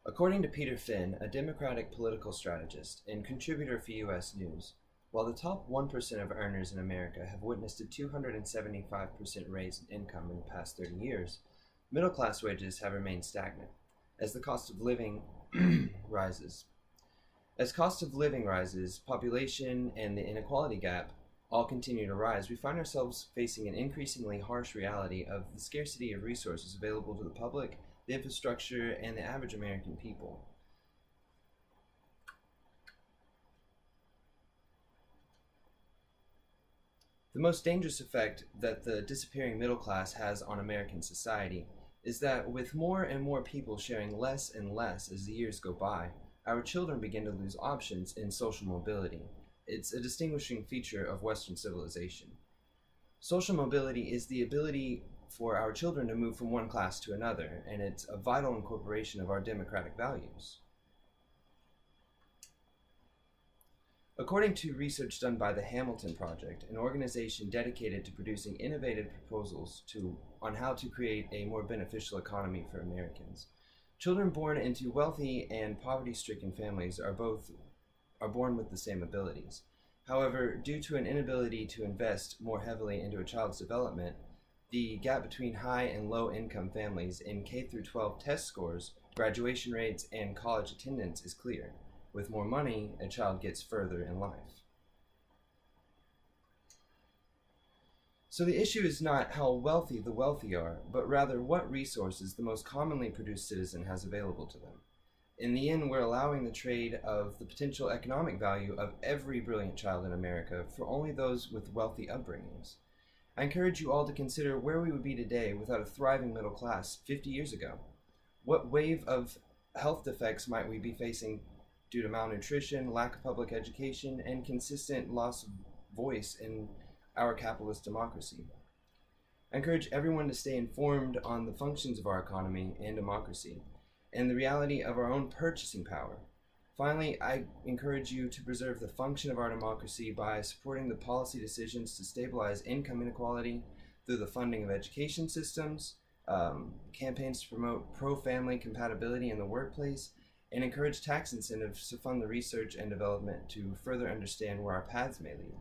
According to Peter Finn, a Democratic political strategist and contributor for U.S. News, while the top 1% of earners in America have witnessed a 275% raise in income in the past 30 years, middle class wages have remained stagnant. As the cost of living rises, population and the inequality gap all continue to rise, we find ourselves facing an increasingly harsh reality of the scarcity of resources available to the public, the infrastructure, and the average American people. The most dangerous effect that the disappearing middle class has on American society is that with more and more people sharing less and less as the years go by, our children begin to lose options in social mobility. It's a distinguishing feature of Western civilization. Social mobility is the ability for our children to move from one class to another, and it's a vital incorporation of our democratic values. According to research done by the Hamilton Project, an organization dedicated to producing innovative proposals on how to create a more beneficial economy for Americans, children born into wealthy and poverty-stricken families are born with the same abilities. However, due to an inability to invest more heavily into a child's development, the gap between high and low income families in K-12 test scores, graduation rates, and college attendance is clear. With more money, a child gets further in life. So the issue is not how wealthy the wealthy are, but rather what resources the most commonly produced citizen has available to them. In the end, we're allowing the trade of the potential economic value of every brilliant child in America for only those with wealthy upbringings. I encourage you all to consider where we would be today without a thriving middle class 50 years ago. What wave of health defects might we be facing due to malnutrition, lack of public education, and consistent loss of voice in our capitalist democracy? I encourage everyone to stay informed on the functions of our economy and democracy, and the reality of our own purchasing power. Finally, I encourage you to preserve the function of our democracy by supporting the policy decisions to stabilize income inequality through the funding of education systems, campaigns to promote pro-family compatibility in the workplace, and encourage tax incentives to fund the research and development to further understand where our paths may lead.